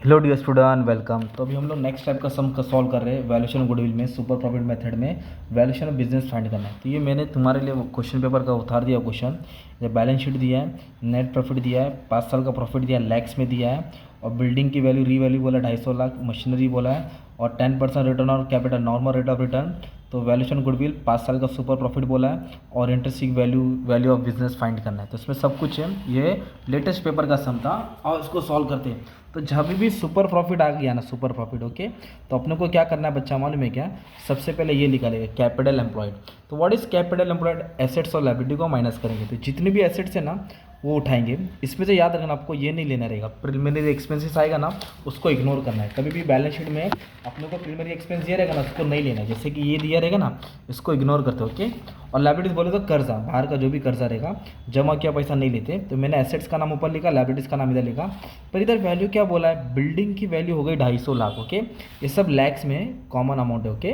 Hello dear student, welcome. तो अभी हम लोग नेक्स्ट टाइप का सम का सॉल्व कर रहे हैं वैल्यूएशन गुडविल में, सुपर प्रॉफिट मेथड में वैल्यूएशन ऑफ बिजनेस फाइंड करना है। तो ये मैंने तुम्हारे लिए क्वेश्चन पेपर का उतार दिया क्वेश्चन। ये बैलेंस शीट दिया है, नेट प्रॉफिट दिया है, 5 साल का प्रॉफिट दिया है, लैक्स में दिया है, और बिल्डिंग की वैल्यू री वैल्यू बोला 250 लाख, मशीनरी बोला है, और 10% return on capital normal rate of return. तो वैल्यूएशन गुडविल 5 साल का सुपर प्रॉफिट बोला है, और interesting value of business find करना है। तो इसमें सब कुछ है। ये लेटेस्ट पेपर का सम था और इसको सॉल्व करते हैं। तो जब भी सुपर प्रॉफिट आ गया ना, सुपर प्रॉफिट, ओके, तो अपने को क्या करना है बच्चा मालूम है क्या? सबसे पहले ये निकालेंगे कैपिटल एम्प्लॉयड। तो what is capital employed? Assets और लायबिलिटी को माइनस करेंगे। तो जितने भी एसेट्स है ना वो उठाएंगे। इसमें से याद रखना, आपको ये नहीं लेना रहेगा। प्रिलिमिनरी एक्सपेंसेस आएगा ना, उसको इग्नोर करना है। कभी भी बैलेंस शीट में अपने को प्रिलिमिनरी एक्सपेंस दिया रहेगा ना, उसको नहीं लेना है। जैसे कि ये दिया रहेगा ना, इसको इग्नोर करते हो, ओके। और लायबिलिटीज बोले तो कर्जा, बाहर का जो भी कर्जा रहेगा, जमा किया पैसा नहीं लेते। तो मैंने एसेट्स का नाम ऊपर लिखा, लायबिलिटीज का नाम इधर लिखा। पर इधर वैल्यू क्या बोला है? बिल्डिंग की वैल्यू हो गई 250 लाख, ओके। ये सब लैक्स में कॉमन अमाउंट है, ओके।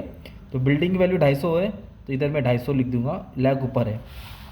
तो बिल्डिंग की वैल्यू 250 है, तो इधर मैं 250 लिख दूंगा, लैख ऊपर है।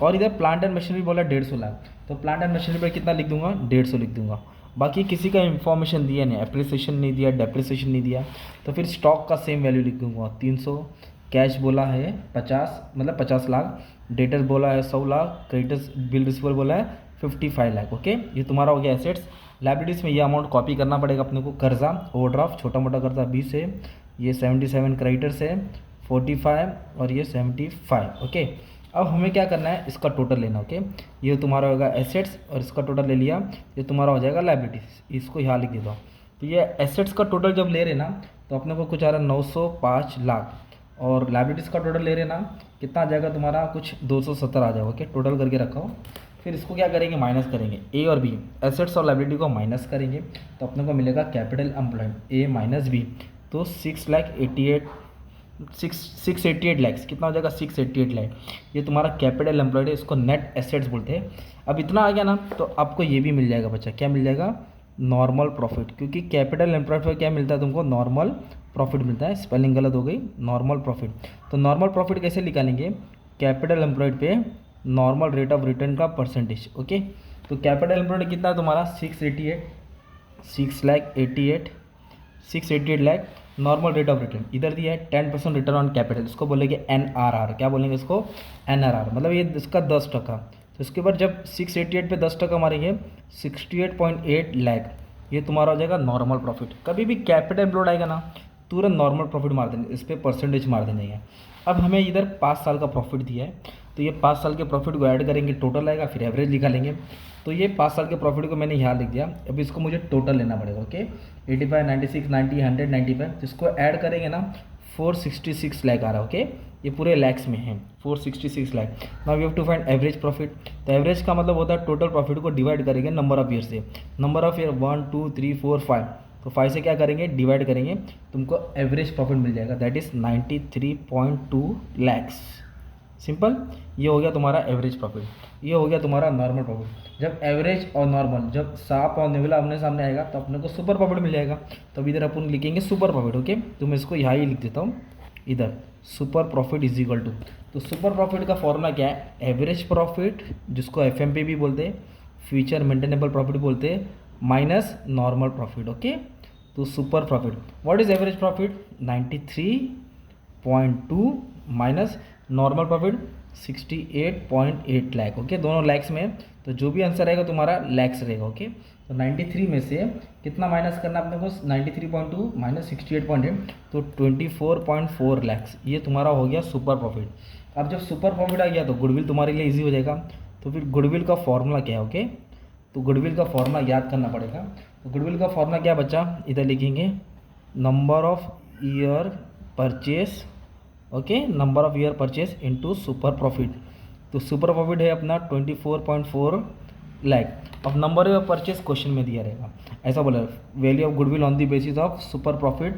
और इधर प्लांट एंड मशीनरी बोला 150 लाख, तो प्लांट एंड मशीनरी पर कितना लिख दूंगा? 150 लिख दूंगा। बाकी किसी का इंफॉर्मेशन दिया नहीं, एप्रिसिएशन नहीं दिया, डेप्रिसिएशन नहीं दिया। तो फिर स्टॉक का सेम वैल्यू लिख दूंगा 300। कैश बोला है 50, मतलब 50 लाख। डेटर्स बोला है 100 लाख। क्रेडिटर्स बिल रिसीवर बोला है 55 लाख, ओके। ये तुम्हारा हो गया एसेट्स। लायबिलिटीज़ में ये अमाउंट कॉपी करना पड़ेगा अपने को। कर्जा, ओवरड्राफ्ट, छोटा मोटा कर्जा 20 है, ये 77 क्रेडिटर्स है, 45 और ये 75, ओके। अब हमें क्या करना है? इसका टोटल लेना, ओके। ये तुम्हारा होगा एसेट्स और इसका टोटल ले लिया, ये तुम्हारा हो जाएगा लायबिलिटीज। इसको यहाँ लिख देता हूँ। तो ये एसेट्स का टोटल जब ले रहे ना, तो अपने को कुछ आ रहा है 905 लाख, और लायबिलिटीज़ का टोटल ले रहे ना, कितना आ जाएगा तुम्हारा? कुछ 270 आ जाएगा, ओके। टोटल करके रखा हो। फिर इसको क्या करेंगे? माइनस करेंगे। ए और बी, एसेट्स और लायबिलिटी को माइनस करेंगे, तो अपने को मिलेगा कैपिटल एम्प्लॉयड ए माइनस बी। तो 688 लैक्स कितना हो जाएगा? 688 लाख। ये तुम्हारा कैपिटल एम्प्लॉयड है, इसको नेट एसेट्स बोलते हैं। अब इतना आ गया ना, तो आपको ये भी मिल जाएगा बच्चा। क्या मिल जाएगा? Normal profit. क्योंकि कैपिटल एम्प्लॉयड पर क्या मिलता है तुमको? नॉर्मल प्रॉफिट मिलता है। स्पेलिंग गलत हो गई, नॉर्मल प्रॉफिट। तो नॉर्मल प्रॉफिट कैसे निकालेंगे? कैपिटल एम्प्लॉयड पे नॉर्मल रेट ऑफ रिटर्न का परसेंटेज, ओके। तो कैपिटल एम्प्लॉयड कितना है तुम्हारा? 688 lakh. Normal rate of return इधर दिया है 10% रिटर्न ऑन कैपिटल, इसको बोलेंगे NRR। क्या बोलेंगे इसको? NRR, मतलब ये इसका 10%। तो इसके बाद जब 688 पे 10% मारेंगे, 68.8 लाख, ये तुम्हारा हो जाएगा नॉर्मल प्रॉफिट। कभी भी कैपिटल एम्प्लॉयड आएगा ना, तुरंत नॉर्मल प्रॉफिट मार देंगे, इस पर परसेंटेज मार देने है। अब हमें इधर 5 साल का प्रॉफिट दिया है, तो ये 5 साल के प्रॉफिट को ऐड करेंगे, टोटल आएगा, फिर एवरेज निकालेंगे। तो ये 5 साल के प्रॉफिट को मैंने यहाँ लिख दिया। अब इसको मुझे टोटल लेना पड़ेगा, ओके। 85, 96, 90, 100, 95, जिसको ऐड करेंगे ना 466 लाख आ रहा है, ओके। ये पूरे लैक्स में है, 466 lakh. Now we have to find average profit. तो एवरेज का मतलब होता है टोटल प्रॉफिट को डिवाइड करेंगे नंबर ऑफ ईयर से। नंबर ऑफ ईयर 1 2 3 4 5, तो 5 से क्या करेंगे? डिवाइड करेंगे, तुमको एवरेज प्रॉफिट मिल जाएगा, दैट इज़ 93.2 लैक्स। सिंपल। ये हो गया तुम्हारा एवरेज प्रॉफिट, ये हो गया तुम्हारा नॉर्मल प्रॉफिट। जब एवरेज और नॉर्मल, जब साफ और निवला अपने सामने आएगा, तो अपने को सुपर प्रॉफिट मिल जाएगा। तो इधर अपन लिखेंगे सुपर प्रॉफिट, ओके। तो मैं इसको यहाँ ही लिख देता हूँ, इधर super profit is equal to. तो सुपर प्रॉफिट का फॉर्मूला क्या है? एवरेज प्रॉफिट, जिसको FMP भी बोलते हैं, फ्यूचर मेंटेनेबल प्रॉफिट बोलते हैं, माइनस नॉर्मल प्रॉफिट, ओके। तो super profit, what is average profit? 93.2 minus normal profit 68.8 lakh, okay. दोनों लैक्स में, तो जो भी आंसर रहेगा तुम्हारा लैक्स रहेगा, ओके। तो 93 में से कितना माइनस करना अपने को? 93.2 माइनस 68.8, तो 24.4 लैक्स। ये तुम्हारा हो गया सुपर प्रॉफिट। अब जब सुपर प्रॉफिट आ गया, तो गुडविल तुम्हारे लिए ईजी हो जाएगा। तो फिर गुडविल का फॉर्मूला क्या है, ओके। तो गुडविल का फॉर्मूला याद करना पड़ेगा। तो गुडविल का फॉर्मूला क्या बच्चा? इधर लिखेंगे number of year purchase, okay, number of year purchase into super profit. तो सुपर प्रॉफिट है अपना 24.4 लाख। अब नंबर ऑफ परचेस क्वेश्चन में दिया रहेगा, ऐसा बोला, value of goodwill on the basis of super profit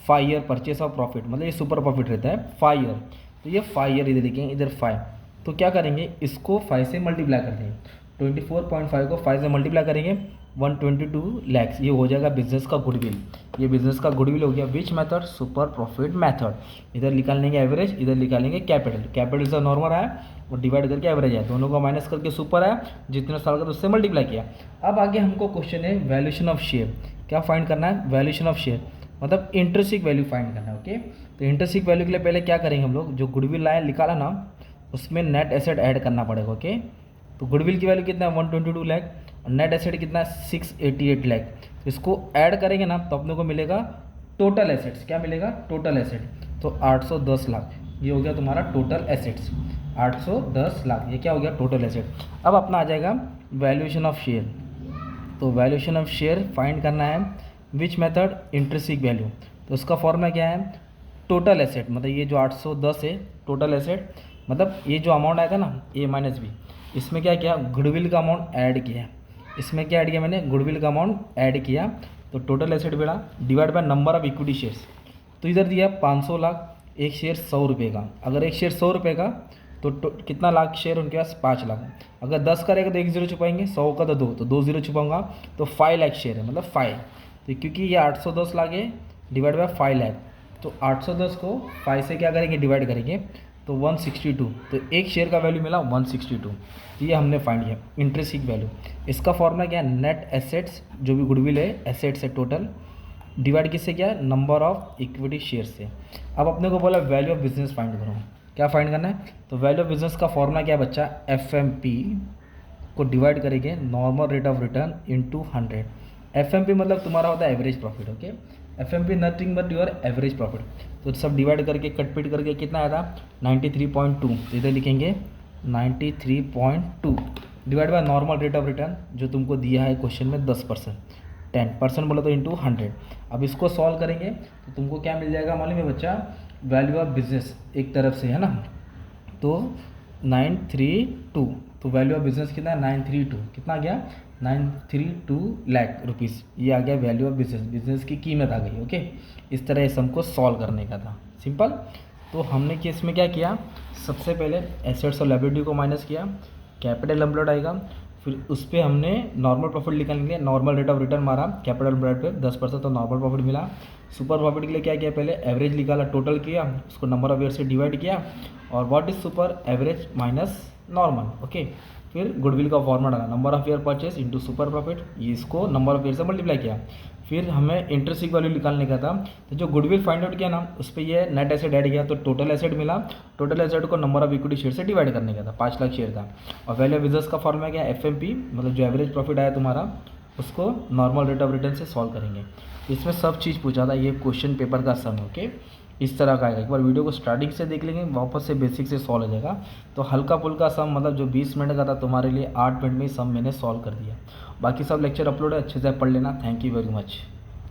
5 year purchase of profit, मतलब ये सुपर प्रॉफिट रहता है 5 ईयर। तो ये 5 ईयर इधर लिखेंगे, इधर 5। तो क्या करेंगे? इसको 5 से मल्टीप्लाई कर देंगे। 24.5 को 5 से मल्टीप्लाई करेंगे, 122 लैक्स। ये हो जाएगा बिजनेस का गुडविल। ये बिजनेस का गुडविल हो गया। Which method? Super profit method. इधर निकालेंगे एवरेज, इधर निकालेंगे कैपिटल। कैपिटल से नॉर्मल आया और डिवाइड करके एवरेज आया, दोनों को माइनस करके सुपर आया, जितने साल का उससे मल्टीप्लाई किया। अब आगे हमको क्वेश्चन है वैल्यूएशन ऑफ शेयर। क्या फाइंड करना है, वैल्यूएशन ऑफ शेयर, मतलब इंट्रिंसिक वैल्यू फाइंड करना है। ओके, तो इंट्रिंसिक वैल्यू के लिए पहले क्या करेंगे हम लोग, जो गुडविल लाइन निकाला ना उसमें नेट एसेट ऐड करना पड़ेगा। ओके, तो गुडविल की वैल्यू कितना है 122 लाख और नेट एसेट कितना है 688 लाख। तो इसको ऐड करेंगे ना तो अपने को मिलेगा टोटल एसेट्स, क्या मिलेगा, टोटल एसेट, तो 810 लाख ये हो गया तुम्हारा टोटल एसेट्स, 810 लाख ये क्या हो गया टोटल एसेट। अब अपना आ जाएगा वैल्यूएशन ऑफ शेयर, तो वैल्यूएशन ऑफ शेयर फाइंड करना है विच मेथड, इंट्रिंसिक वैल्यू। तो उसका फॉर्मूला क्या है, टोटल एसेट, मतलब ये जो 810 है टोटल एसेट, मतलब ये जो अमाउंट आया था ना ए माइनस बी, इसमें क्या किया, गुडविल का अमाउंट ऐड किया, इसमें क्या ऐड किया मैंने, गुडविल का अमाउंट ऐड किया, तो टोटल एसेट बेड़ा divide by number of equity shares. तो इधर दिया 500 लाख, एक शेयर 100 रुपये का, अगर एक शेयर 100 रुपये का तो कितना लाख शेयर उनके पास 5 लाख, अगर 10 करेगा तो 1 जीरो छुपाएंगे, 100 का तो 2, तो 2 जीरो छुपाऊंगा तो 5 लाख शेयर है, मतलब 5। तो क्योंकि ये 810 लाख है डिवाइड बाय 5 लाख, तो 810 को 5 से क्या करेंगे डिवाइड करेंगे तो 162, तो एक शेयर का वैल्यू मिला 162। तो ये हमने फाइंड किया इंट्रिंसिक वैल्यू। इसका फॉर्मूला क्या है, नेट एसेट्स, जो भी गुडविल है एसेट्स है टोटल, डिवाइड किससे किया, नंबर ऑफ इक्विटी शेयर से। अब अपने को बोला वैल्यू ऑफ बिजनेस फाइंड करो, क्या फाइंड करना है, तो वैल्यू ऑफ बिजनेस का फॉर्मूला क्या है बच्चा, FMP को डिवाइड करेंगे normal rate of return into 100। FMP मतलब तुम्हारा होता है average profit. Okay, FMP nothing but your average profit. तो सब डिवाइड करके कट पिट करके कितना आया था 93.2, तो इधर लिखेंगे 93.2 divide by normal rate of return जो तुमको दिया है क्वेश्चन में 10%, 10% बोला तो इंटू 100। अब इसको सॉल्व करेंगे तो तुमको क्या मिल जाएगा मालूम है बच्चा, वैल्यू ऑफ बिजनेस एक तरफ से है ना, तो 932, तो वैल्यू ऑफ बिजनेस कितना है 932, कितना आ गया 932 लाख रुपीज़, ये आ गया वैल्यू ऑफ बिजनेस, बिजनेस की कीमत आ गई। ओके, इस तरह इस हमको सॉल्व करने का था, सिंपल। तो हमने केस में क्या किया, सबसे पहले एसेट्स और लायबिलिटी को माइनस किया, कैपिटल एम्प्लॉयड आएगा, फिर उस पर हमने नॉर्मल प्रॉफिट निकालने के लिए नॉर्मल रेट ऑफ रिटर्न मारा, कैपिटल एम्प्लॉयड पे 10%, तो नॉर्मल प्रॉफिट मिला। सुपर प्रॉफिट के लिए क्या किया, पहले एवरेज निकाला, टोटल किया, उसको नंबर ऑफ ईयर से डिवाइड किया, और what is super, average minus normal. Okay, फिर गुडविल का फॉर्मूला डाला, number of year purchase into super profit, ये इसको नंबर ऑफ ईयर से मल्टीप्लाई किया। फिर हमें इंट्रिंसिक वैल्यू निकालने का था, तो जो गुडविल फाइंड आउट किया ना उस पर ये नेट एसेट ऐड किया, तो टोटल एसेट मिला, टोटल एसेट को नंबर ऑफ इक्विटी शेयर से डिवाइड करने का था, 5 लाख शेयर था। और वैल्यू ऑफ बिजनेस का फॉर्मूला क्या है, FMP, मतलब जो एवरेज प्रॉफिट आया तुम्हारा उसको नॉर्मल रेट ऑफ रिटर्न से सॉल्व करेंगे। इसमें सब चीज़ पूछा था, ये क्वेश्चन पेपर का सम। ओके, इस तरह का आएगा, एक बार वीडियो को स्टार्टिंग से देख लेंगे, वापस से बेसिक से सॉल्व हो जाएगा। तो हल्का फुल्का सम, मतलब जो 20 मिनट का था तुम्हारे लिए 8 मिनट में ही सम मैंने सॉल्व कर दिया। बाकी सब लेक्चर अपलोड है, अच्छे से पढ़ लेना। Thank you very much.